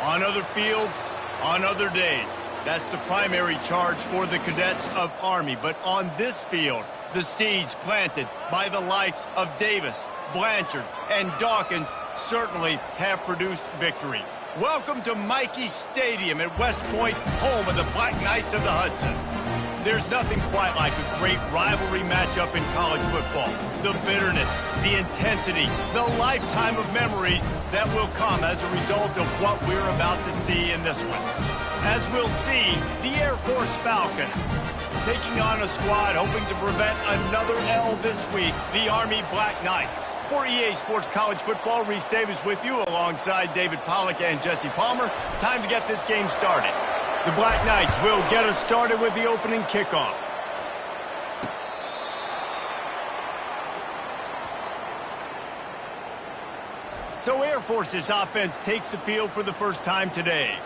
On other fields, on other days. That's the primary charge for the cadets of Army. But on this field, the seeds planted by the likes of Davis, Blanchard, and Dawkins certainly have produced victory. Welcome to Michie Stadium at West Point, home of the Black Knights of the Hudson. There's nothing quite like a great rivalry matchup in college football. The bitterness, the intensity, the lifetime of memories that will come as a result of what we're about to see in this one. As we'll see, the Air Force Falcons taking on a squad hoping to prevent another L this week, the Army Black Knights. For EA Sports College Football, Reese Davis with you alongside David Pollack and Jesse Palmer. Time to get this game started. The Black Knights will get us started with the opening kickoff. So Air Force's offense takes the field for the first time today.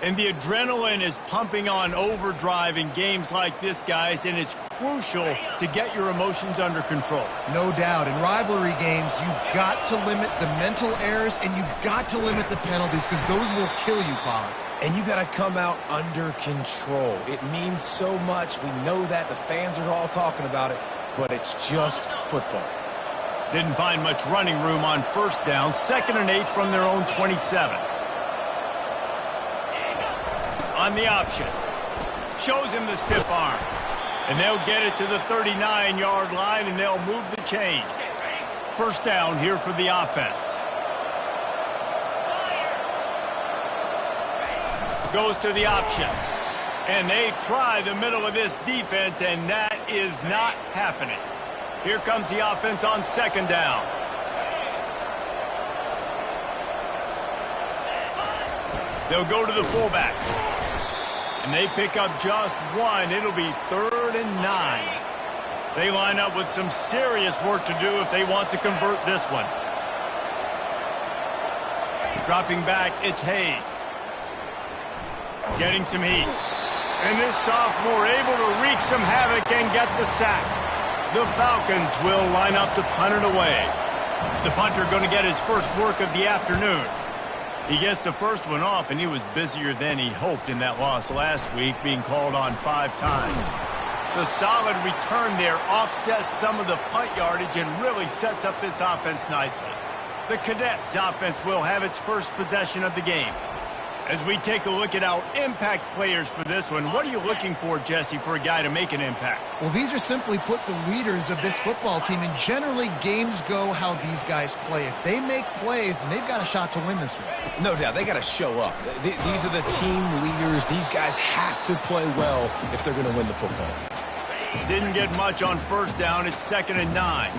And the adrenaline is pumping on overdrive in games like this, guys, and it's crucial to get your emotions under control. No doubt. In rivalry games, you've got to limit the mental errors and you've got to limit the penalties because those will kill you, Pollack. And you got to come out under control. It means so much. We know that. The fans are all talking about it, but it's just football. Didn't find much running room on first down. 2nd and 8 from their own 27. On the option. Shows him the stiff arm. And they'll get it to the 39-yard line, and they'll move the change. First down here for the offense. Goes to the option. And they try the middle of this defense, and that is not happening. Here comes the offense on 2nd down. They'll go to the fullback. And they pick up just one. It'll be 3rd and 9. They line up with some serious work to do if they want to convert this one. Dropping back, it's Hayes. Getting some heat. And this sophomore able to wreak some havoc and get the sack. The Falcons will line up to punt it away. The punter going to get his first work of the afternoon. He gets the first one off, and he was busier than he hoped in that loss last week, being called on 5 times. The solid return there offsets some of the punt yardage and really sets up this offense nicely. The Cadets' offense will have its first possession of the game. As we take a look at our impact players for this one, what are you looking for, Jesse, for a guy to make an impact? Well, these are simply put the leaders of this football team, and generally games go how these guys play. If they make plays, then they've got a shot to win this one. No doubt. They got to show up. These are the team leaders. These guys have to play well if they're going to win the football. Didn't get much on first down. It's 2nd and 9.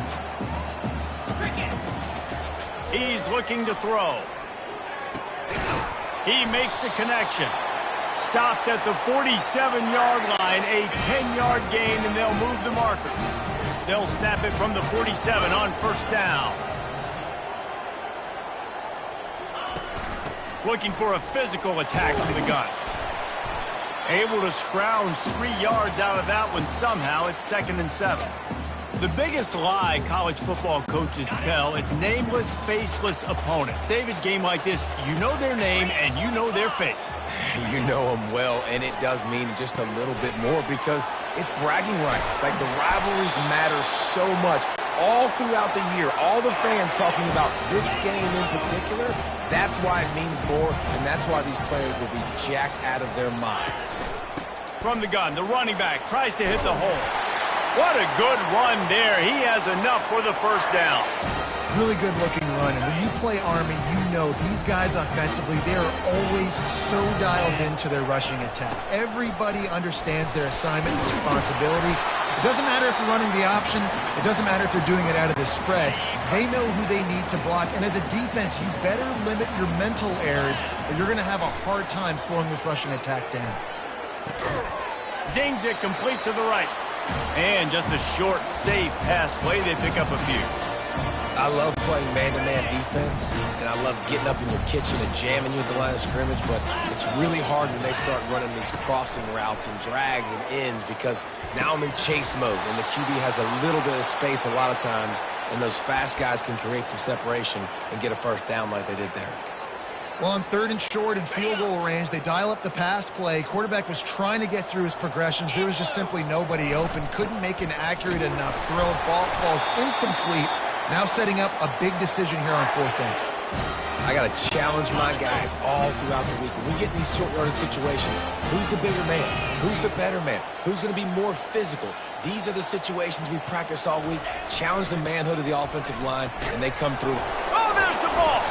He's looking to throw. He makes the connection. Stopped at the 47-yard line, a 10-yard gain, and they'll move the markers. They'll snap it from the 47 on first down. Looking for a physical attack from the gun. Able to scrounge 3 yards out of that one somehow. It's 2nd and 7. The biggest lie college football coaches tell is nameless, faceless opponent. David, game like this, you know their name and you know their face. You know them well, and it does mean just a little bit more because it's bragging rights. Like, the rivalries matter so much all throughout the year. All the fans talking about this game in particular, that's why it means more, and that's why these players will be jacked out of their minds. From the gun, the running back tries to hit the hole. What a good run there. He has enough for the first down. Really good looking run. And when you play Army, you know these guys offensively, they are always so dialed into their rushing attack. Everybody understands their assignment and responsibility. It doesn't matter if they're running the option. It doesn't matter if they're doing it out of the spread. They know who they need to block. And as a defense, you better limit your mental errors or you're going to have a hard time slowing this rushing attack down. Zings it complete to the right. And just a short, safe pass play. They pick up a few. I love playing man-to-man defense, and I love getting up in your kitchen and jamming you at the line of scrimmage, but it's really hard when they start running these crossing routes and drags and ends because now I'm in chase mode, and the QB has a little bit of space a lot of times, and those fast guys can create some separation and get a first down like they did there. Well, on 3rd and short and field goal range, they dial up the pass play. Quarterback was trying to get through his progressions. There was just simply nobody open. Couldn't make an accurate enough throw. Ball falls incomplete. Now setting up a big decision here on 4th down. I got to challenge my guys all throughout the week. When we get in these short yardage situations, who's the bigger man? Who's the better man? Who's going to be more physical? These are the situations we practice all week. Challenge the manhood of the offensive line, and they come through. Oh, there's the ball.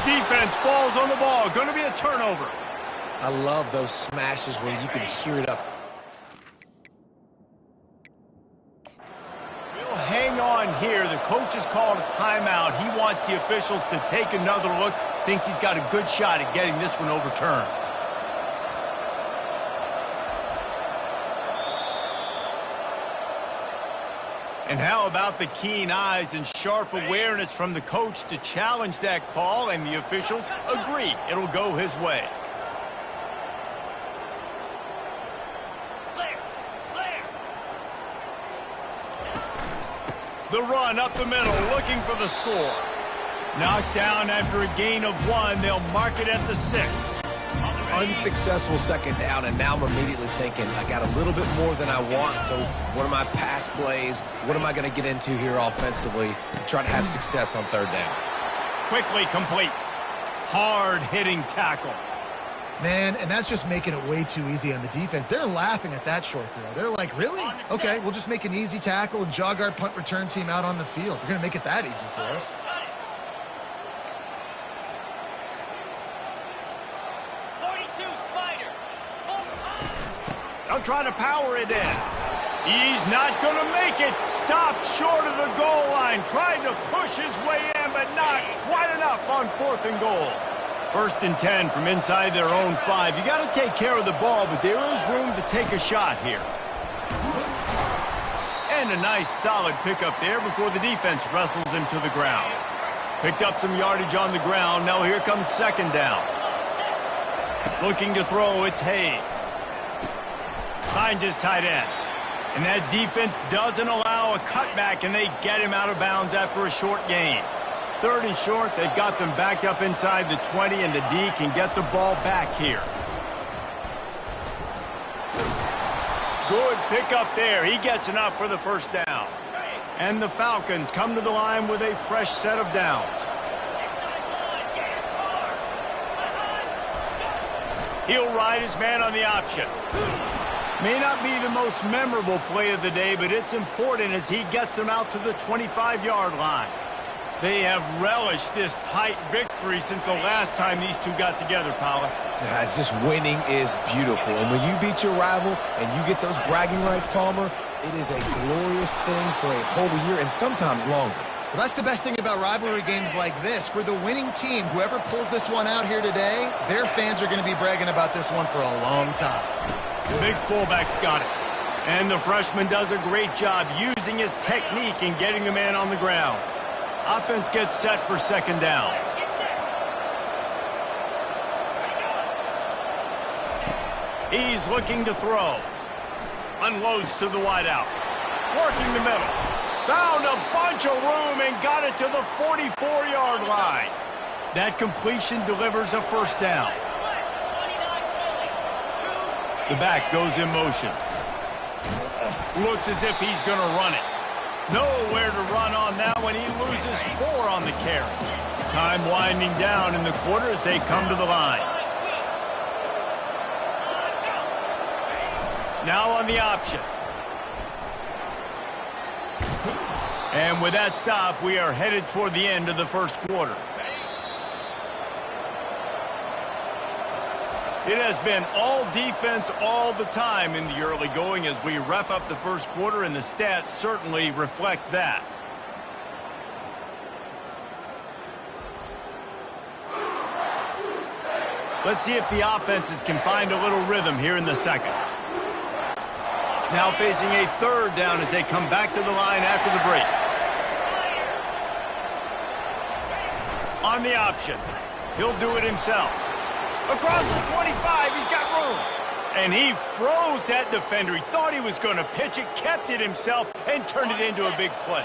Defense falls on the ball. Going to be a turnover. I love those smashes where you can hear it up. We'll hang on here. The coach has called a timeout. He wants the officials to take another look. Thinks he's got a good shot at getting this one overturned. And how about the keen eyes and sharp awareness from the coach to challenge that call, and the officials agree it'll go his way. The run up the middle, looking for the score. Knocked down after a gain of 1. They'll mark it at the 6. Unsuccessful 2nd down, and now I'm immediately thinking, I got a little bit more than I want, so what are my pass plays? What am I going to get into here offensively to try to have success on 3rd down? Quickly complete. Hard-hitting tackle. Man, and that's just making it way too easy on the defense. They're laughing at that short throw. They're like, really? Okay, we'll just make an easy tackle and jog our punt return team out on the field. We're going to make it that easy for us. They'll try to power it in. He's not going to make it. Stopped short of the goal line. Tried to push his way in, but not quite enough on 4th and goal. 1st and 10 from inside their own 5. You got to take care of the ball, but there is room to take a shot here. And a nice solid pickup there before the defense wrestles him to the ground. Picked up some yardage on the ground. Now here comes 2nd down. Looking to throw, it's Hayes. Finds his tight end. And that defense doesn't allow a cutback, and they get him out of bounds after a short gain. 3rd and short, they've got them backed up inside the 20, and the D can get the ball back here. Good pickup there. He gets enough for the 1st down. And the Falcons come to the line with a fresh set of downs. He'll ride his man on the option. May not be the most memorable play of the day, but it's important as he gets them out to the 25-yard line. They have relished this tight victory since the last time these two got together, Pollard. Yeah, it's just winning is beautiful. And when you beat your rival and you get those bragging rights, Palmer, it is a glorious thing for a whole year and sometimes longer. Well, that's the best thing about rivalry games like this. For the winning team, whoever pulls this one out here today, their fans are going to be bragging about this one for a long time. The big fullback's got it. And the freshman does a great job using his technique and getting the man on the ground. Offense gets set for 2nd down. He's looking to throw. Unloads to the wideout. Working the middle. Found a bunch of room and got it to the 44-yard line. That completion delivers a 1st down. The back goes in motion. Looks as if he's going to run it. Nowhere to run on that when he loses 4 on the carry. Time winding down in the quarter as they come to the line. Now on the option. And with that stop, we are headed toward the end of the 1st quarter. It has been all defense all the time in the early going as we wrap up the 1st quarter, and the stats certainly reflect that. Let's see if the offenses can find a little rhythm here in the 2nd. Now facing a 3rd down as they come back to the line after the break. On the option. He'll do it himself. Across the 25, he's got room. And he froze that defender. He thought he was going to pitch it, kept it himself, and turned it into a big play.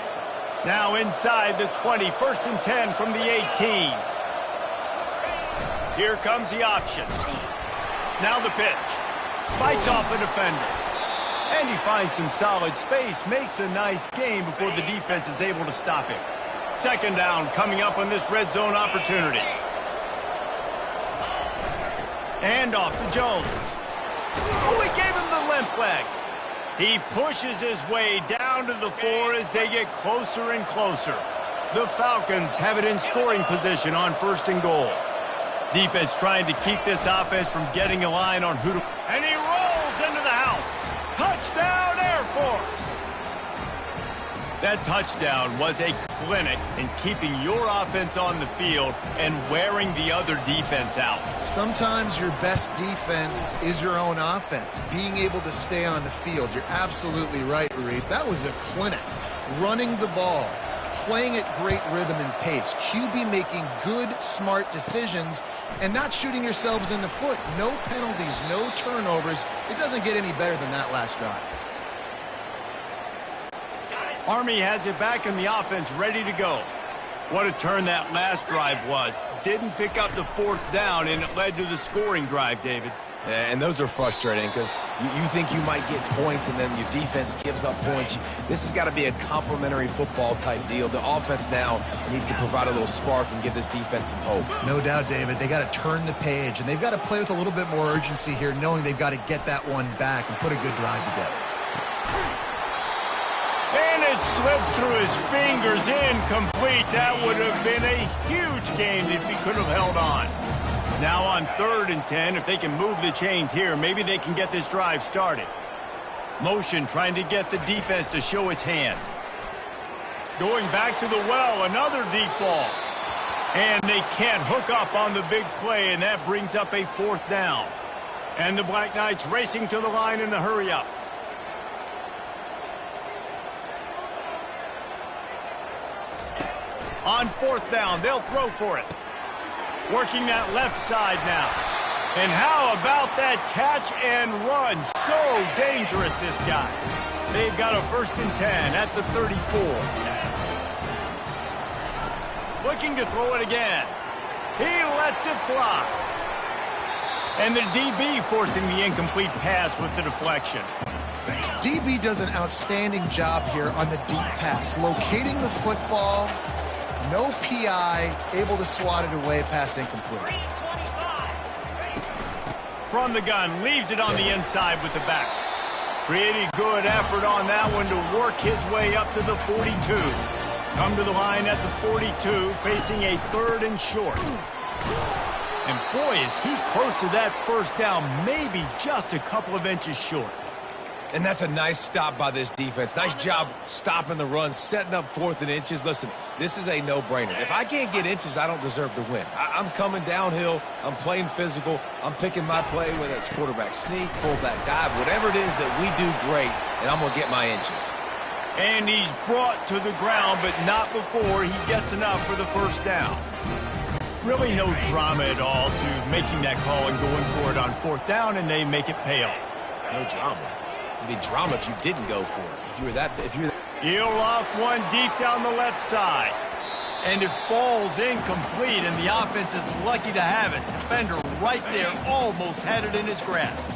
Now inside the 20, 1st and 10 from the 18. Here comes the option. Now the pitch. Fights off a defender. And he finds some solid space, makes a nice game before the defense is able to stop him. Second down coming up on this red zone opportunity. And off to Jones. Oh, he gave him the limp leg. He pushes his way down to the 4 as they get closer and closer. The Falcons have it in scoring position on 1st and goal. Defense trying to keep this offense from getting a line on who to... And he rolls into the house. Touchdown, Air Force! That touchdown was a clinic in keeping your offense on the field and wearing the other defense out. Sometimes your best defense is your own offense, being able to stay on the field. You're absolutely right, Ruiz. That was a clinic. Running the ball, playing at great rhythm and pace. QB making good, smart decisions and not shooting yourselves in the foot. No penalties, no turnovers. It doesn't get any better than that last drive. Army has it back in the offense, ready to go. What a turn that last drive was. Didn't pick up the 4th down, and it led to the scoring drive, David. Yeah, and those are frustrating because you think you might get points and then your defense gives up points. This has got to be a complementary football type deal. The offense now needs to provide a little spark and give this defense some hope. No doubt, David. They got to turn the page, and they've got to play with a little bit more urgency here, knowing they've got to get that one back and put a good drive together. And it slips through his fingers, incomplete. That would have been a huge gain if he could have held on. Now on 3rd and 10, if they can move the chains here, maybe they can get this drive started. Motion trying to get the defense to show his hand. Going back to the well, another deep ball. And they can't hook up on the big play, and that brings up a 4th down. And the Black Knights racing to the line in a hurry-up. On 4th down, they'll throw for it. Working that left side now. And how about that catch and run? So dangerous, this guy. They've got a 1st and 10 at the 34. Looking to throw it again. He lets it fly. And the DB forcing the incomplete pass with the deflection. DB does an outstanding job here on the deep pass, locating the football. No PI, able to swat it away, pass incomplete. From the gun, leaves it on the inside with the back. Pretty good effort on that one to work his way up to the 42. Come to the line at the 42, facing a 3rd and short. And boy, is he close to that 1st down, maybe just a couple of inches short. And that's a nice stop by this defense. Nice job stopping the run, setting up 4th and inches. Listen, this is a no-brainer. If I can't get inches, I don't deserve to win. I'm coming downhill. I'm playing physical. I'm picking my play, whether it's quarterback sneak, fullback dive, whatever it is that we do great, and I'm going to get my inches. And he's brought to the ground, but not before he gets enough for the 1st down. Really no drama at all to making that call and going for it on 4th down, and they make it pay off. No drama. It'd be drama if you didn't go for it. If you were that. He'll off one deep down the left side. And it falls incomplete, and the offense is lucky to have it. Defender right there almost had it in his grasp.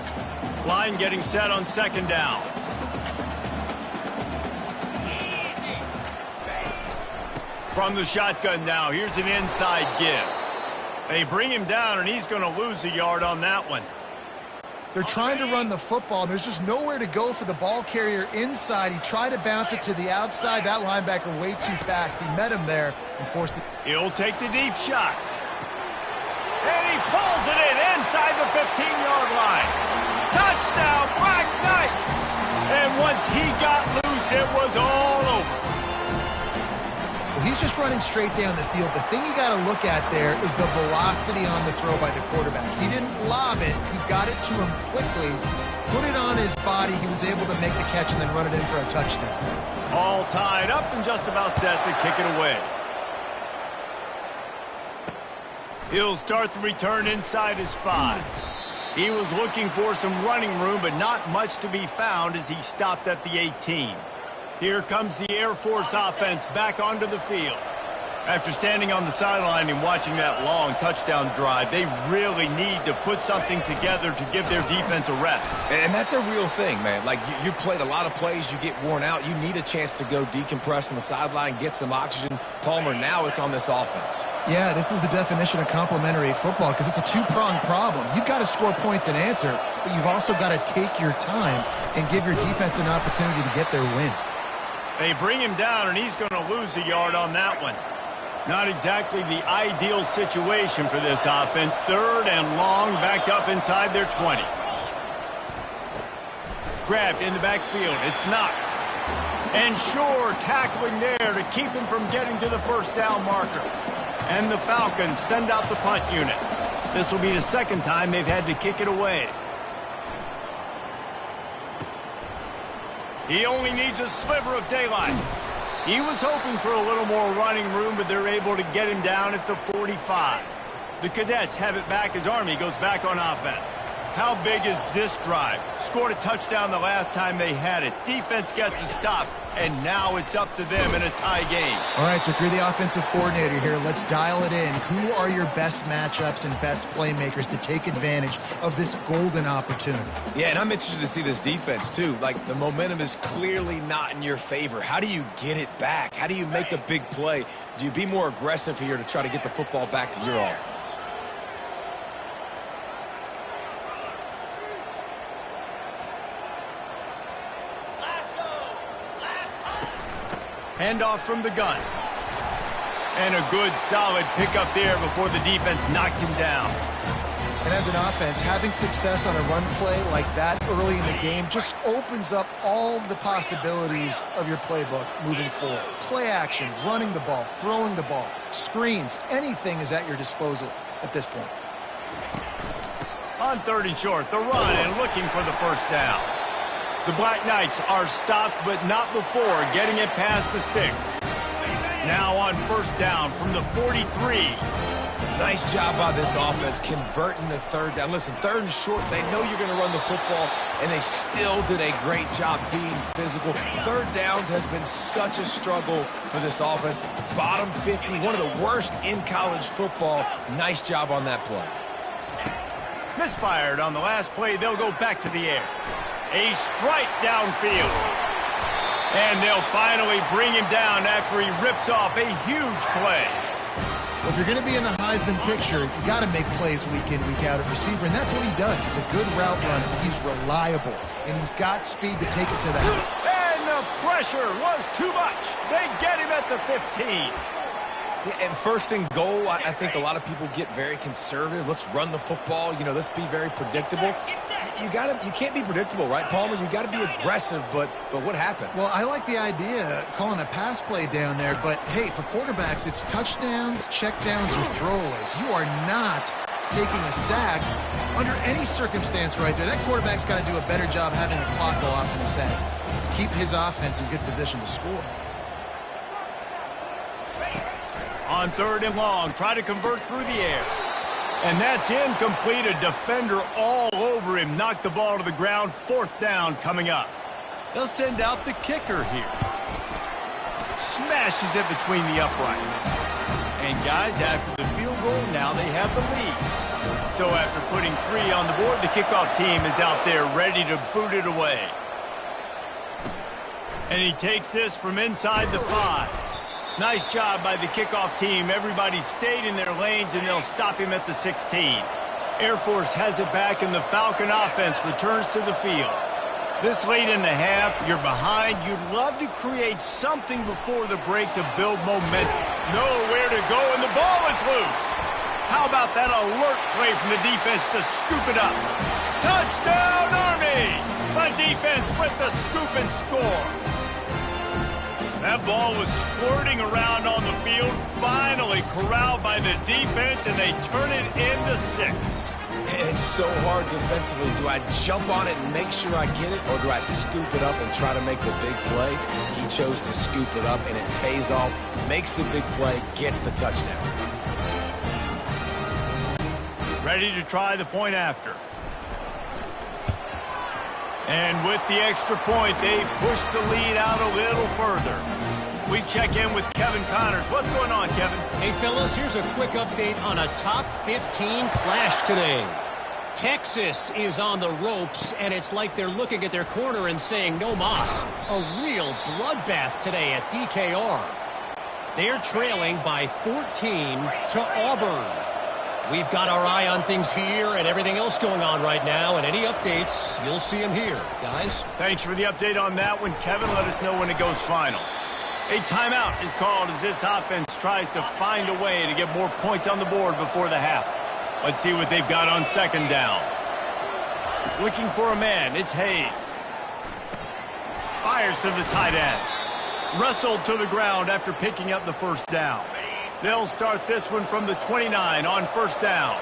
Line getting set on 2nd down. From the shotgun now, here's an inside give. They bring him down, and he's going to lose a yard on that one. They're trying to run the football, and there's just nowhere to go for the ball carrier inside. He tried to bounce it to the outside. That linebacker way too fast. He met him there and forced it. He'll take the deep shot. And he pulls it in inside the 15-yard line. Touchdown, Black Knights! And once he got loose, it was all over. Well, he's just running straight down the field. The thing you got to look at there is the velocity on the throw by the quarterback. He didn't lob it. He got it to him quickly, put it on his body. He was able to make the catch and then run it in for a touchdown. All tied up and just about set to kick it away. He'll start the return inside his 5. He was looking for some running room, but not much to be found as he stopped at the 18. Here comes the Air Force offense back onto the field. After standing on the sideline and watching that long touchdown drive, they really need to put something together to give their defense a rest. And that's a real thing, man. Like, you played a lot of plays, you get worn out. You need a chance to go decompress on the sideline, get some oxygen. Palmer, now it's on this offense. Yeah, this is the definition of complementary football because it's a two-pronged problem. You've got to score points and answer, but you've also got to take your time and give your defense an opportunity to get their win. They bring him down, and he's going to lose a yard on that one. Not exactly the ideal situation for this offense. 3rd and long, backed up inside their 20. Grabbed in the backfield. It's Knox. And Shore tackling there to keep him from getting to the first down marker. And the Falcons send out the punt unit. This will be the 2nd time they've had to kick it away. He only needs a sliver of daylight. He was hoping for a little more running room, but they're able to get him down at the 45. The Cadets have it back as Army goes back on offense. How big is this drive? Scored a touchdown the last time they had it. Defense gets a stop, and now it's up to them in a tie game. All right, so if you're the offensive coordinator here, let's dial it in. Who are your best matchups and best playmakers to take advantage of this golden opportunity? Yeah, and I'm interested to see this defense, too. Like, the momentum is clearly not in your favor. How do you get it back? How do you make a big play? Do you be more aggressive here to try to get the football back to your offense? Handoff from the gun. And a good, solid pickup there before the defense knocks him down. And as an offense, having success on a run play like that early in the game just opens up all the possibilities of your playbook moving forward. Play action, running the ball, throwing the ball, screens, anything is at your disposal at this point. On 3rd and short, the run and looking for the first down. The Black Knights are stopped, but not before getting it past the sticks. Now on 1st down from the 43. Nice job by this offense converting the 3rd down. Listen, 3rd and short, they know you're going to run the football, and they still did a great job being physical. 3rd downs has been such a struggle for this offense. Bottom 50, one of the worst in college football. Nice job on that play. Misfired on the last play. They'll go back to the air. A strike downfield. And they'll finally bring him down after he rips off a huge play. Well, if you're going to be in the Heisman picture, you got to make plays week in, week out at receiver, and that's what he does. He's a good route runner. He's reliable, and he's got speed to take it to the house. And the pressure was too much. They get him at the 15. Yeah, and 1st and goal, I think a lot of people get very conservative. Let's run the football. You know, let's be very predictable. You can't be predictable, right, Palmer? You got to be aggressive, but what happened? Well, I like the idea calling a pass play down there, but hey, for quarterbacks, it's touchdowns, checkdowns, or throwaways. You are not taking a sack under any circumstance right there. That quarterback's got to do a better job having the clock go off in the sack. Keep his offense in good position to score. On 3rd and long, try to convert through the air. And that's incomplete. A defender all over him. Knocked the ball to the ground. 4th down coming up. They'll send out the kicker here. Smashes it between the uprights. And guys, after the field goal, now they have the lead. So after putting 3 on the board, the kickoff team is out there ready to boot it away. And he takes this from inside the 5. Nice job by the kickoff team. Everybody stayed in their lanes, and they'll stop him at the 16. Air Force has it back, and the Falcon offense returns to the field. This late in the half, you're behind. You'd love to create something before the break to build momentum. Nowhere to go, and the ball is loose. How about that alert play from the defense to scoop it up? Touchdown, Army! The defense with the scoop and score. That ball was squirting around on the field, finally corralled by the defense, and they turn it into 6. It's so hard defensively. Do I jump on it and make sure I get it, or do I scoop it up and try to make the big play? He chose to scoop it up, and it pays off, makes the big play, gets the touchdown. Ready to try the point after. And with the extra point, they push the lead out a little further. We check in with Kevin Connors. What's going on, Kevin? Hey, fellas, here's a quick update on a top 15 clash today. Texas is on the ropes, and it's like they're looking at their corner and saying, no mas. A real bloodbath today at DKR. They're trailing by 14 to Auburn. We've got our eye on things here and everything else going on right now, and any updates, you'll see them here, guys. Thanks for the update on that one, Kevin. Let us know when it goes final. A timeout is called as this offense tries to find a way to get more points on the board before the half. Let's see what they've got on second down. Looking for a man, it's Hayes. Fires to the tight end. Wrestled to the ground after picking up the first down. They'll start this one from the 29 on first down.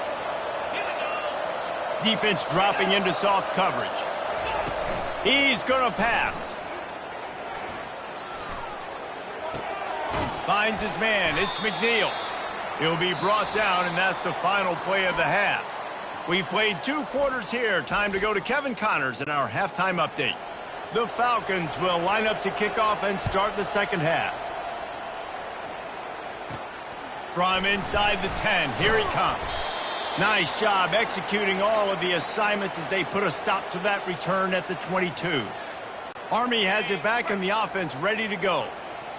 Defense dropping into soft coverage. He's going to pass. Finds his man. It's McNeil. He'll be brought down, and that's the final play of the half. We've played 2 quarters here. Time to go to Kevin Connors in our halftime update. The Falcons will line up to kick off and start the second half. From inside the 10, here he comes. Nice job executing all of the assignments as they put a stop to that return at the 22. Army has it back in the offense ready to go.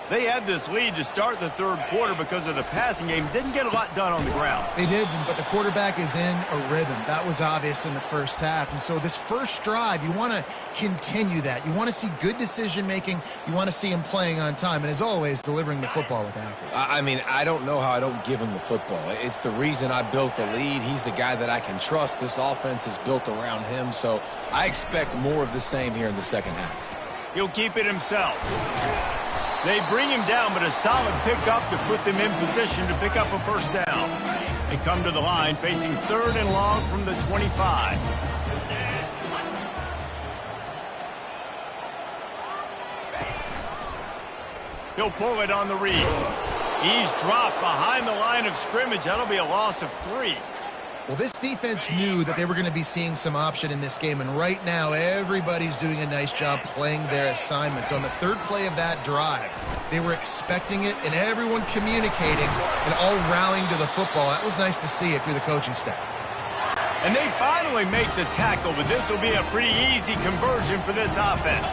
They had this lead to start the third quarter because of the passing game. Didn't get a lot done on the ground. They did, but the quarterback is in a rhythm. That was obvious in the first half. And so this first drive, you want to continue that. You want to see good decision-making. You want to see him playing on time. And as always, delivering the football with accuracy. I mean, I don't know how I don't give him the football. It's the reason I built the lead. He's the guy that I can trust. This offense is built around him. So I expect more of the same here in the second half. He'll keep it himself. They bring him down, but a solid pickup to put them in position to pick up a first down. They come to the line facing 3rd and long from the 25. He'll pull it on the read. He's dropped behind the line of scrimmage. That'll be a loss of 3. Well, this defense knew that they were going to be seeing some option in this game, and right now everybody's doing a nice job playing their assignments. On the third play of that drive, they were expecting it, and everyone communicating and all rallying to the football. That was nice to see if you're the coaching staff. And they finally make the tackle, but this will be a pretty easy conversion for this offense.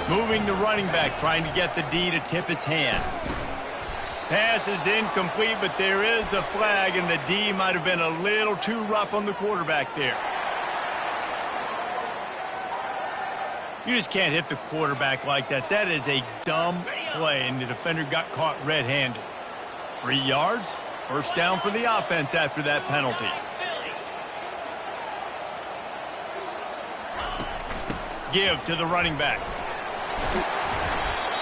Moving the running back, trying to get the D to tip its hand. Pass is incomplete, but there is a flag, and the D might have been a little too rough on the quarterback there. You just can't hit the quarterback like that. That is a dumb play, and the defender got caught red-handed. 3 yards, first down for the offense after that penalty. Give to the running back.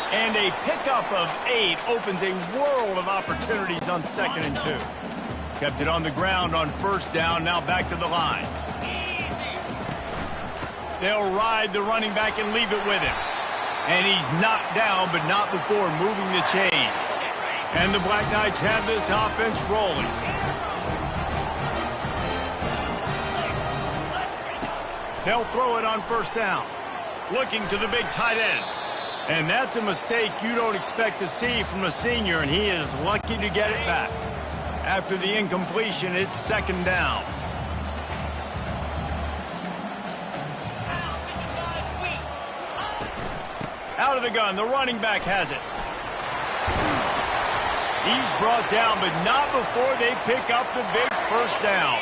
And a pickup of 8 opens a world of opportunities on 2nd and 2. Kept it on the ground on first down, now back to the line. They'll ride the running back and leave it with him. And he's knocked down, but not before moving the chains. And the Black Knights have this offense rolling. They'll throw it on first down. Looking to the big tight end. And that's a mistake you don't expect to see from a senior, and he is lucky to get it back. After the incompletion, it's 2nd down. Out of the gun, the running back has it. He's brought down, but not before they pick up the big first down.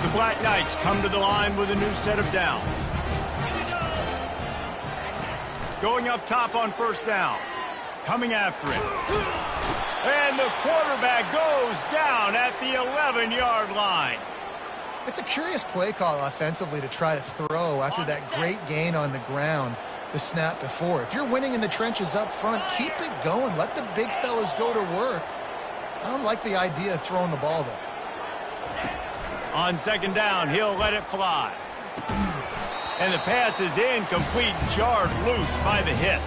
The Black Knights come to the line with a new set of downs. Going up top on first down. Coming after it. And the quarterback goes down at the 11-yard line. It's a curious play call offensively to try to throw after that great gain on the ground the snap before. If you're winning in the trenches up front, keep it going. Let the big fellas go to work. I don't like the idea of throwing the ball there. On 2nd down, he'll let it fly. And the pass is incomplete, jarred loose by the hit.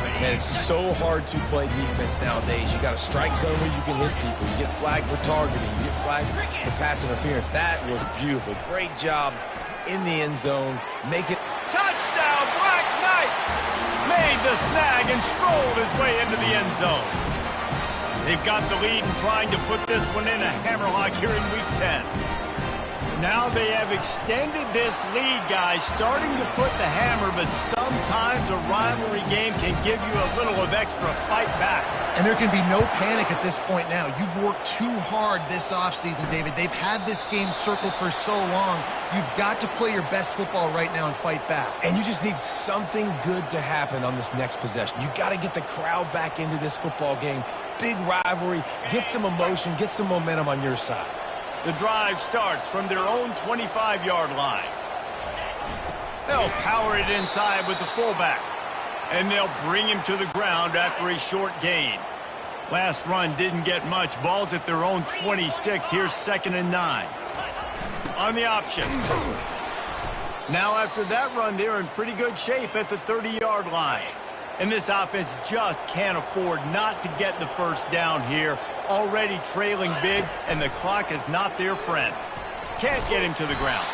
Man, it's so hard to play defense nowadays. You got a strike zone where you can hit people. You get flagged for targeting. You get flagged for pass interference. That was beautiful. Great job in the end zone. Make it. Touchdown, Black Knights! Made made the snag and strolled his way into the end zone. They've got the lead and trying to put this one in a hammerlock here in Week 10. Now they have extended this lead, guys, starting to put the hammer, but sometimes a rivalry game can give you a little of extra fight back. And there can be no panic at this point now. You've worked too hard this offseason, David. They've had this game circled for so long. You've got to play your best football right now and fight back. And you just need something good to happen on this next possession. You got to get the crowd back into this football game. Big rivalry, get some emotion, get some momentum on your side. The drive starts from their own 25-yard line. They'll power it inside with the fullback, and they'll bring him to the ground after a short gain. Last run didn't get much. Ball's at their own 26. Here's 2nd and 9. On the option. Now after that run, they're in pretty good shape at the 30-yard line. And this offense just can't afford not to get the first down here. Already trailing big, and the clock is not their friend. Can't get him to the ground.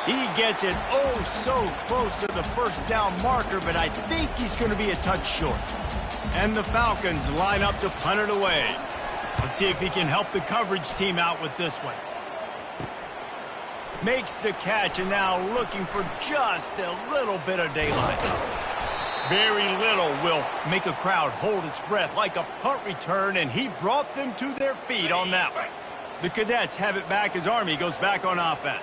He gets it oh so close to the first down marker, but I think he's going to be a touch short. And the Falcons line up to punt it away. Let's see if he can help the coverage team out with this one. Makes the catch, and now looking for just a little bit of daylight. Very little will make a crowd hold its breath like a punt return, and he brought them to their feet on that one. The Cadets have it back as Army goes back on offense.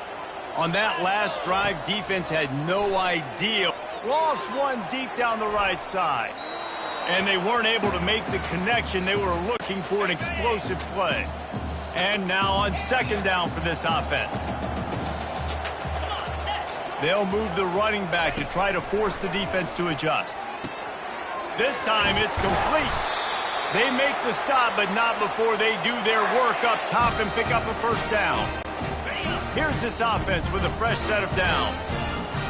On that last drive, defense had no idea. Lost one deep down the right side. And they weren't able to make the connection. They were looking for an explosive play. And now on 2nd down for this offense. They'll move the running back to try to force the defense to adjust. This time it's complete. They make the stop, but not before they do their work up top and pick up a first down. Here's this offense with a fresh set of downs.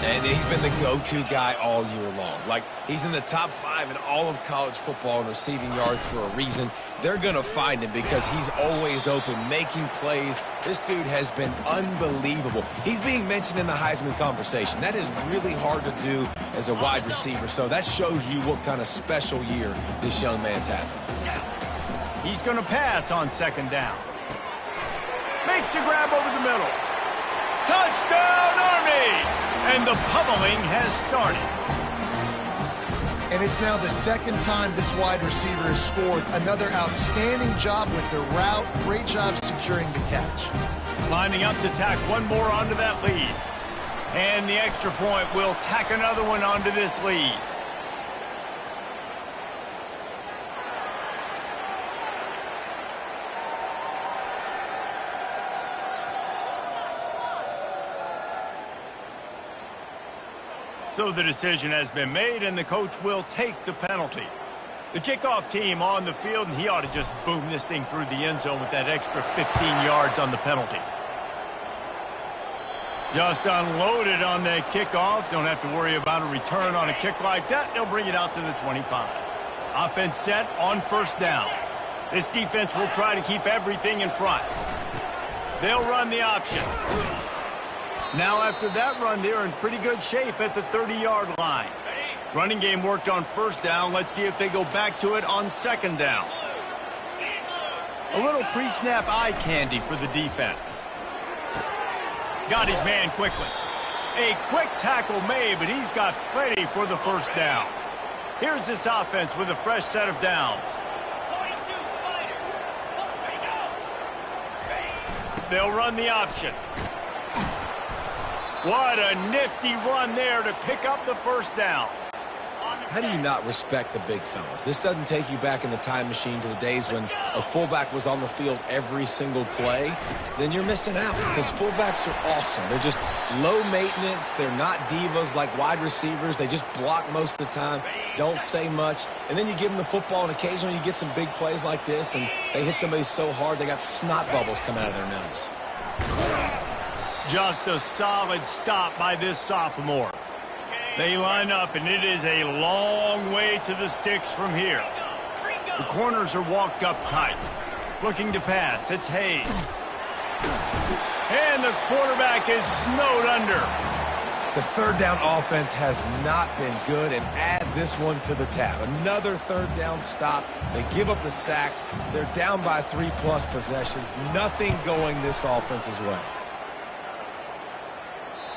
And he's been the go-to guy all year long. Like, he's in the top 5 in all of college football in receiving yards for a reason. They're going to find him because he's always open, making plays. This dude has been unbelievable. He's being mentioned in the Heisman conversation. That is really hard to do as a wide receiver, so that shows you what kind of special year this young man's having. He's going to pass on 2nd down. Makes the grab over the middle. Touchdown, Army! And the pummeling has started. And it's now the 2nd time this wide receiver has scored. Another outstanding job with the route. Great job securing the catch. Lining up to tack one more onto that lead. And the extra point will tack another one onto this lead. So the decision has been made, and the coach will take the penalty. The kickoff team on the field, and he ought to just boom this thing through the end zone with that extra 15 yards on the penalty. Just unloaded on that kickoff. Don't have to worry about a return on a kick like that. They'll bring it out to the 25. Offense set on 1st down. This defense will try to keep everything in front. They'll run the option. Now after that run, they're in pretty good shape at the 30-yard line. Running game worked on 1st down. Let's see if they go back to it on 2nd down. A little pre-snap eye candy for the defense. Got his man quickly. A quick tackle made, but he's got plenty for the 1st down. Here's this offense with a fresh set of downs. They'll run the option. What a nifty run there to pick up the 1st down. How do you not respect the big fellas? This doesn't take you back in the time machine to the days when a fullback was on the field every single play. Then you're missing out because fullbacks are awesome. They're just low maintenance. They're not divas like wide receivers. They just block most of the time, don't say much. And then you give them the football, and occasionally you get some big plays like this, and they hit somebody so hard they got snot bubbles coming out of their nose. Just a solid stop by this sophomore. They line up, and it is a long way to the sticks from here. The corners are walked up tight. Looking to pass. It's Hayes. And the quarterback is snowed under. The 3rd down offense has not been good, and add this one to the tap. Another third down stop. They give up the sack. They're down by 3+ possessions. Nothing going this offense's way.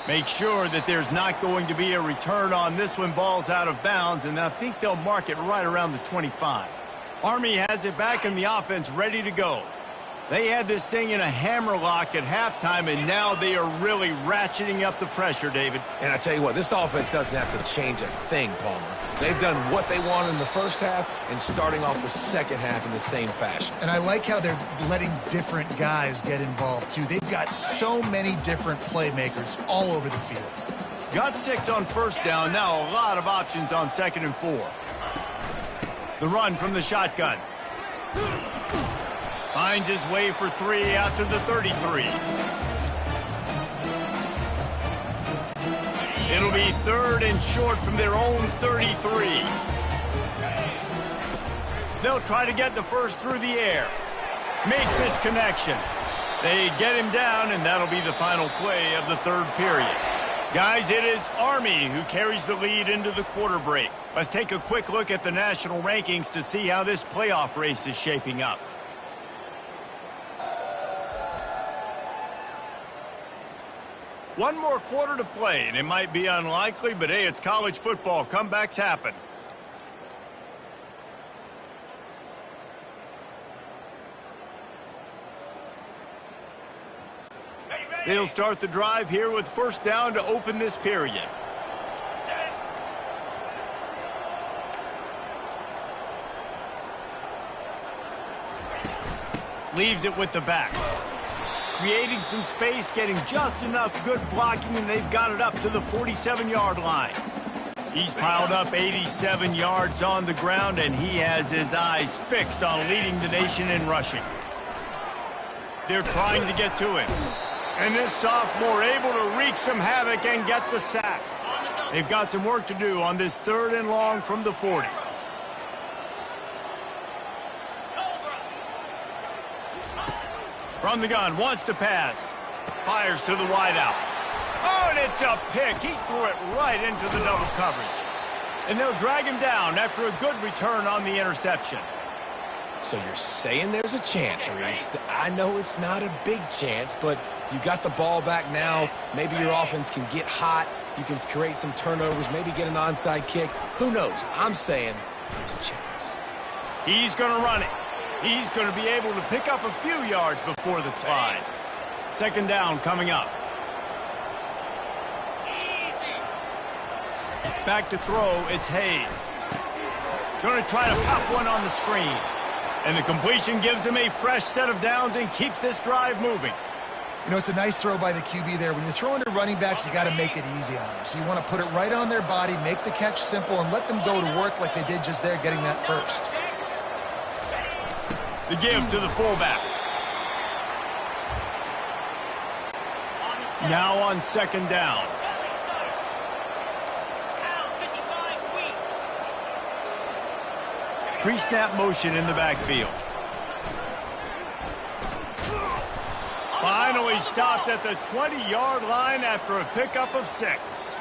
Make sure that there's not going to be a return on this one. Ball's out of bounds, and I think they'll mark it right around the 25. Army has it back in the offense, ready to go. They had this thing in a hammerlock at halftime, and now they are really ratcheting up the pressure, David. And I tell you what, this offense doesn't have to change a thing, Palmer. They've done what they wanted in the first half and starting off the second half in the same fashion. And I like how they're letting different guys get involved, too. They've got so many different playmakers all over the field. Got 6 on first down. Now a lot of options on 2nd and 4. The run from the shotgun. Finds his way for 3 out to the 33. It'll be 3rd and short from their own 33. They'll try to get the first through the air. Makes his connection. They get him down, and that'll be the final play of the 3rd period. Guys, it is Army who carries the lead into the quarter break. Let's take a quick look at the national rankings to see how this playoff race is shaping up. One more quarter to play, and it might be unlikely, but hey, it's college football. Comebacks happen. They'll start the drive here with first down to open this period. Leaves it with the back. Creating some space, getting just enough good blocking, and they've got it up to the 47-yard line. He's piled up 87 yards on the ground, and he has his eyes fixed on leading the nation in rushing. They're trying to get to him. And this sophomore able to wreak some havoc and get the sack. They've got some work to do on this 3rd and long from the 40. From the gun, wants to pass. Fires to the wideout. Oh, and it's a pick. He threw it right into the double coverage. And they'll drag him down after a good return on the interception. So you're saying there's a chance, Reese. I know it's not a big chance, but you got the ball back now. Maybe your offense can get hot. You can create some turnovers, maybe get an onside kick. Who knows? I'm saying there's a chance. He's going to run it. He's going to be able to pick up a few yards before the slide. 2nd down coming up. Back to throw, it's Hayes. Going to try to pop one on the screen. And the completion gives him a fresh set of downs and keeps this drive moving. You know, it's a nice throw by the QB there. When you're throwing to running backs, you got to make it easy on them. So you want to put it right on their body, make the catch simple, and let them go to work like they did just there, getting that first. The give to the fullback. Now on 2nd down. Pre-snap motion in the backfield. Finally stopped at the 20-yard line after a pickup of 6.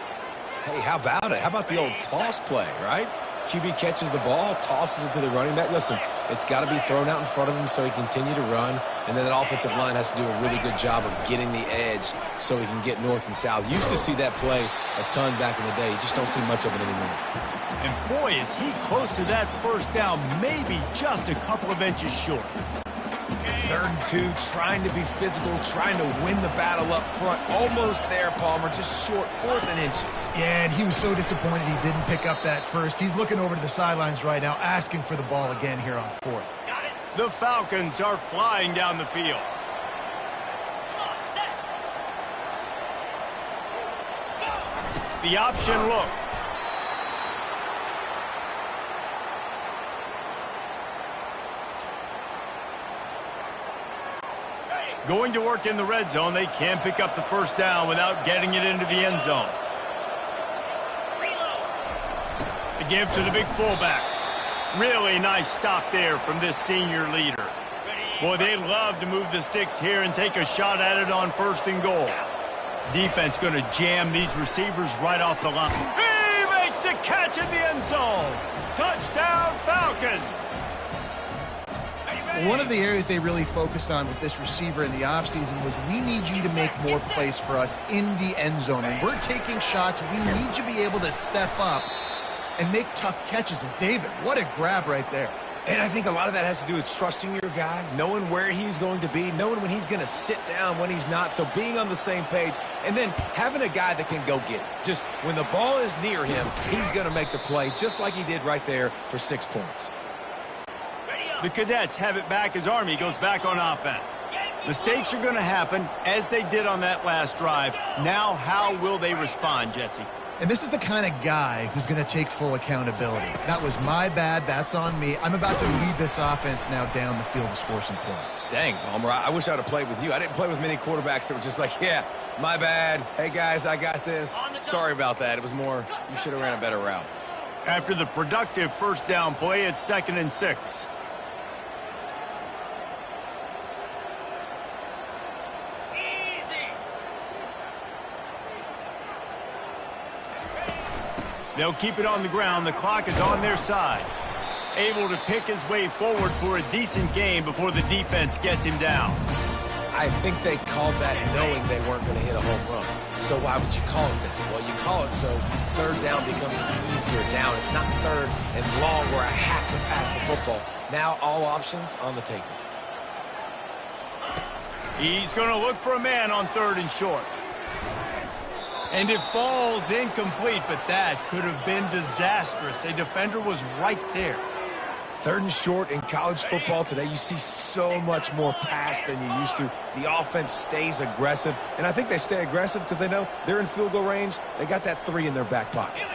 Hey, how about it? How about the old toss play, right? QB catches the ball, tosses it to the running back. Listen, it's got to be thrown out in front of him so he can continue to run. And then that offensive line has to do a really good job of getting the edge so he can get north and south. Used to see that play a ton back in the day. You just don't see much of it anymore. And boy, is he close to that first down, maybe just a couple of inches short. 3rd and 2, trying to be physical, trying to win the battle up front. Almost there, Palmer, just short, 4th and inches. Yeah, and he was so disappointed he didn't pick up that first. He's looking over to the sidelines right now, asking for the ball again here on 4th. The Falcons are flying down the field. The option look. Going to work in the red zone. They can't pick up the first down without getting it into the end zone. The give to the big fullback. Really nice stop there from this senior leader. Boy, they love to move the sticks here and take a shot at it on 1st and goal. Defense going to jam these receivers right off the line. He makes the catch in the end zone. Touchdown, Falcons. One of the areas they really focused on with this receiver in the offseason was we need you to make more plays for us in the end zone. And we're taking shots. We need you to be able to step up and make tough catches. And David, what a grab right there. And I think a lot of that has to do with trusting your guy, knowing where he's going to be, knowing when he's going to sit down, when he's not. So being on the same page, and then having a guy that can go get it. Just when the ball is near him, he's going to make the play, just like he did right there for 6 points. The Cadets have it back as Army goes back on offense. Mistakes are going to happen, as they did on that last drive. Now, how will they respond, Jesse? And this is the kind of guy who's going to take full accountability. That was my bad. That's on me. I'm about to lead this offense now down the field to score some points. Dang, Palmer, I wish I would have played with you. I didn't play with many quarterbacks that were just like, yeah, my bad. Hey, guys, I got this. Sorry about that. It was more, you should have ran a better route. After the productive first down play, it's 2nd and 6. They'll keep it on the ground. The clock is on their side. Able to pick his way forward for a decent game before the defense gets him down. I think they called that knowing they weren't going to hit a home run. So why would you call it that? Well, you call it so 3rd down becomes an easier down. It's not 3rd and long where I have to pass the football. Now all options on the table. He's going to look for a man on 3rd and short. And it falls incomplete, but that could have been disastrous. A defender was right there. 3rd and short in college football today, you see so much more pass than you used to. The offense stays aggressive, and I think they stay aggressive because they know they're in field goal range. They got that 3 in their back pocket.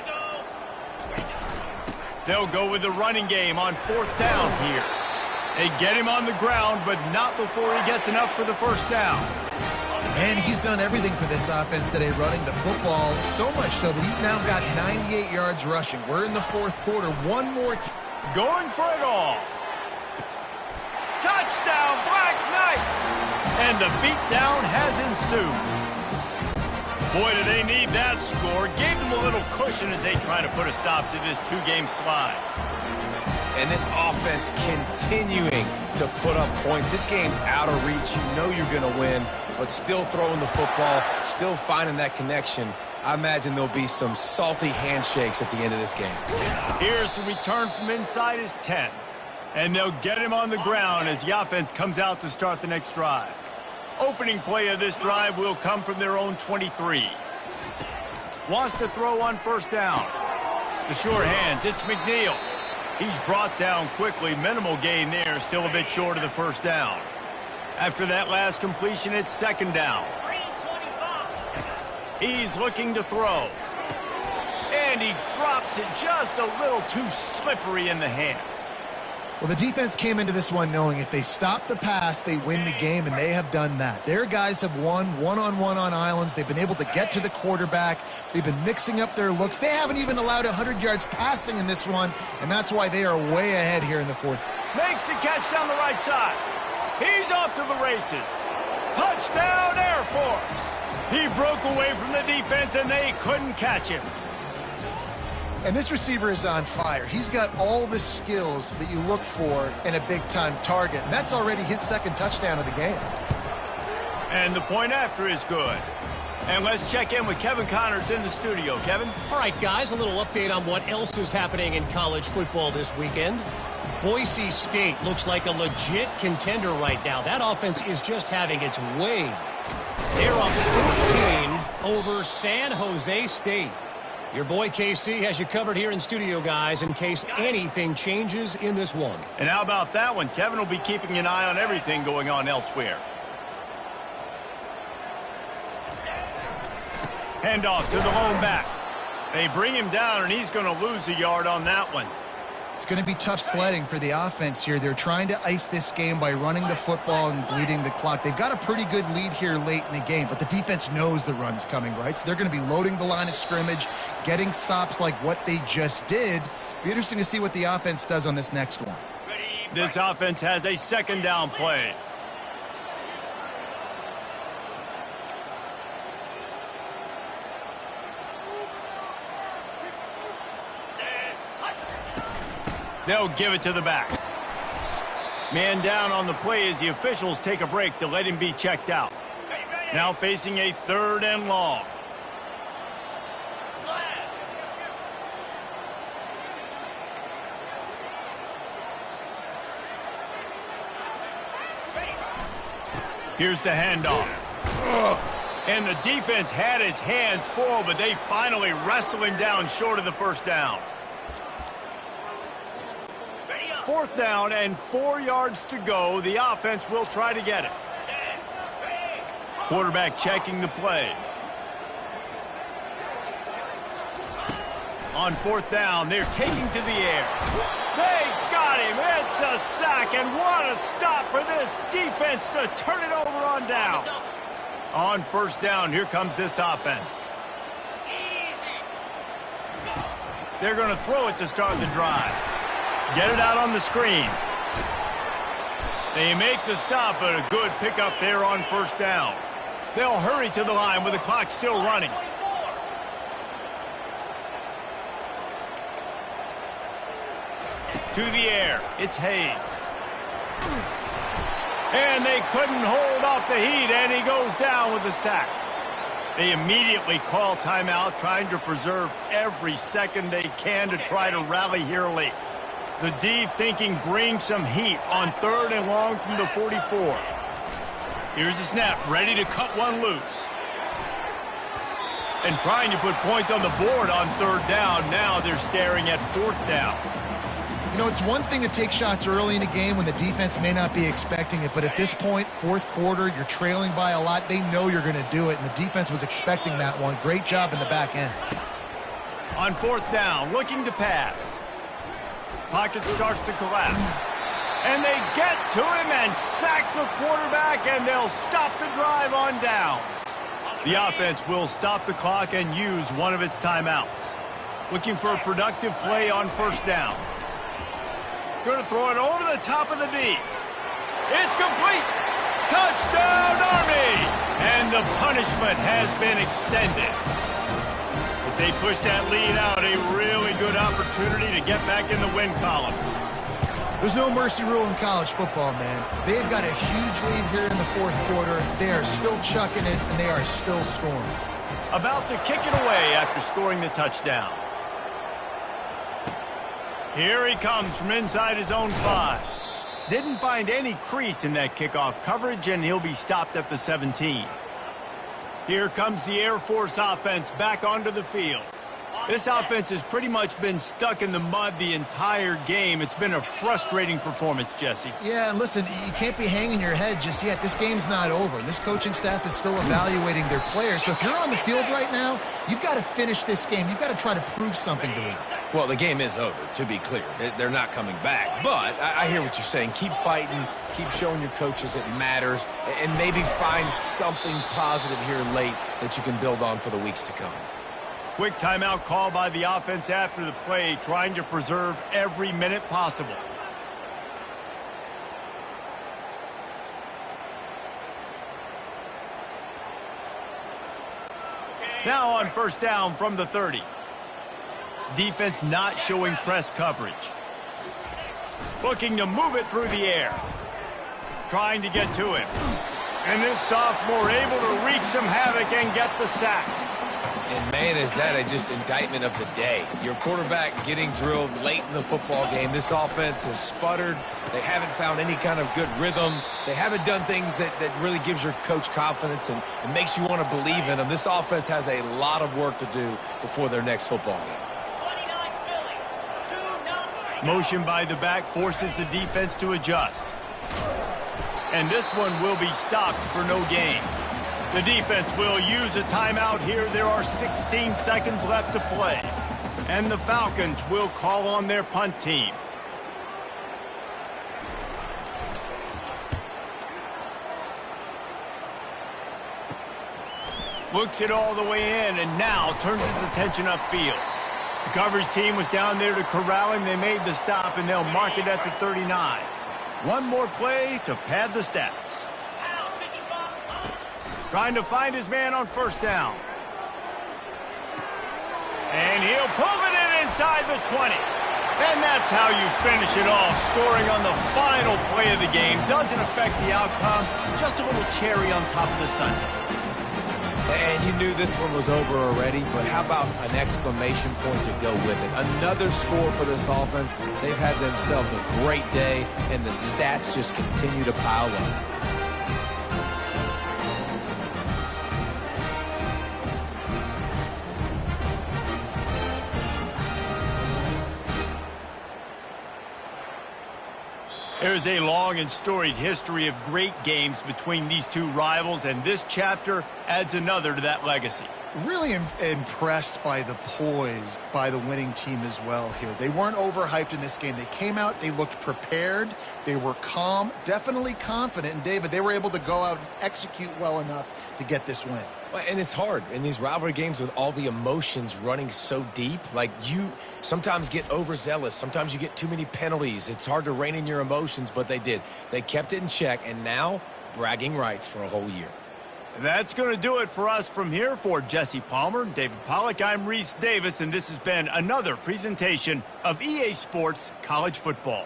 They'll go with the running game on 4th down here. They get him on the ground, but not before he gets enough for the first down. And he's done everything for this offense today, running the football, so much so that he's now got 98 yards rushing. We're in the 4th quarter. One more. Going for it all. Touchdown, Black Knights! And the beatdown has ensued. Boy, do they need that score. Gave them a little cushion as they try to put a stop to this 2-game slide. And this offense continuing to put up points. This game's out of reach. You know you're going to win, but still throwing the football, still finding that connection. I imagine there'll be some salty handshakes at the end of this game. Here's the return from inside his 10. And they'll get him on the ground as the offense comes out to start the next drive. Opening play of this drive will come from their own 23. Wants to throw on 1st down. The sure hands, it's McNeil. He's brought down quickly. Minimal gain there, still a bit short of the 1st down. After that last completion, it's 2nd down. He's looking to throw. And he drops it just a little too slippery in the hands. Well, the defense came into this one knowing if they stop the pass, they win the game, and they have done that. Their guys have won one-on-one on islands. They've been able to get to the quarterback. They've been mixing up their looks. They haven't even allowed 100 yards passing in this one, and that's why they are way ahead here in the 4th. Makes the catch down the right side. He's off to the races. Touchdown, Air Force. He broke away from the defense, and they couldn't catch him. And this receiver is on fire. He's got all the skills that you look for in a big-time target. And that's already his 2nd touchdown of the game. And the point after is good. And let's check in with Kevin Connors in the studio. Kevin? All right, guys, a little update on what else is happening in college football this weekend. Boise State looks like a legit contender right now. That offense is just having its way. They're up 14 over San Jose State. Your boy KC has you covered here in studio, guys, in case anything changes in this one. And how about that one? Kevin will be keeping an eye on everything going on elsewhere. Handoff to the lone back. They bring him down, and he's going to lose a yard on that one. It's going to be tough sledding for the offense here. They're trying to ice this game by running the football and bleeding the clock. They've got a pretty good lead here late in the game, but the defense knows the run's coming, right? So they're going to be loading the line of scrimmage, getting stops like what they just did. Be interesting to see what the offense does on this next one. This offense has a 2nd down play. They'll give it to the back. Man down on the play as the officials take a break to let him be checked out. Now facing a 3rd and long. Here's the handoff. And the defense had its hands full, but they finally wrestle him down short of the 1st down. 4th down and 4 yards to go. The offense will try to get it. Quarterback checking the play. On 4th down, they're taking to the air. They got him. It's a sack, and what a stop for this defense to turn it over on down. On 1st down, here comes this offense. They're going to throw it to start the drive. Get it out on the screen. They make the stop, but a good pickup there on 1st down. They'll hurry to the line with the clock still running. To the air, it's Hayes. And they couldn't hold off the heat, and he goes down with a sack. They immediately call timeout, trying to preserve every second they can to try to rally here late. The D thinking bring some heat on 3rd and long from the 44. Here's the snap, ready to cut one loose. And trying to put points on the board on 3rd down. Now they're staring at 4th down. You know, it's one thing to take shots early in a game when the defense may not be expecting it, but at this point, 4th quarter, you're trailing by a lot. They know you're going to do it, and the defense was expecting that one. Great job in the back end. On 4th down, looking to pass. Pocket starts to collapse. And they get to him and sack the quarterback, and they'll stop the drive on downs. The offense will stop the clock and use one of its timeouts. Looking for a productive play on 1st down. Going to throw it over the top of the D. It's complete. Touchdown, Army! And the punishment has been extended. As they push that lead out, a really good opportunity to get back in the win column. There's no mercy rule in college football, man. They've got a huge lead here in the 4th quarter. They are still chucking it, and they are still scoring. About to kick it away after scoring the touchdown. Here he comes from inside his own 5. Didn't find any crease in that kickoff coverage, and he'll be stopped at the 17. Here comes the Air Force offense back onto the field. This offense has pretty much been stuck in the mud the entire game. It's been a frustrating performance, Jesse. Yeah, and listen, you can't be hanging your head just yet. This game's not over. This coaching staff is still evaluating their players. So if you're on the field right now, you've got to finish this game. You've got to try to prove something to them. Well, the game is over, to be clear. They're not coming back. But I hear what you're saying. Keep fighting. Keep showing your coaches it matters. And maybe find something positive here late that you can build on for the weeks to come. Quick timeout call by the offense after the play, trying to preserve every minute possible. Now on 1st down from the 30. Defense not showing press coverage. Looking to move it through the air. Trying to get to him. And this sophomore able to wreak some havoc and get the sack. And, man, is that just indictment of the day. Your quarterback getting drilled late in the football game. This offense has sputtered. They haven't found any kind of good rhythm. They haven't done things that really gives your coach confidence and makes you want to believe in them. This offense has a lot of work to do before their next football game. Motion by the back forces the defense to adjust. And this one will be stopped for no gain. The defense will use a timeout here. There are 16 seconds left to play. And the Falcons will call on their punt team. Looks it all the way in and now turns his attention upfield. The coverage team was down there to corral him. They made the stop, and they'll mark it at the 39. One more play to pad the stats. Trying to find his man on 1st down. And he'll pull it in inside the 20. And that's how you finish it off. Scoring on the final play of the game doesn't affect the outcome. Just a little cherry on top of the sundae. And you knew this one was over already, but how about an exclamation point to go with it? Another score for this offense. They've had themselves a great day, and the stats just continue to pile up. There's a long and storied history of great games between these two rivals, and this chapter adds another to that legacy. Really impressed by the poise by the winning team as well here. They weren't overhyped in this game. They came out, they looked prepared, they were calm, definitely confident, and David, they were able to go out and execute well enough to get this win. Well, and it's hard in these rivalry games with all the emotions running so deep. Like, you sometimes get overzealous. Sometimes you get too many penalties. It's hard to rein in your emotions, but they did. They kept it in check, and now bragging rights for a whole year. And that's going to do it for us from here. For Jesse Palmer, David Pollack, I'm Reese Davis, and this has been another presentation of EA Sports College Football.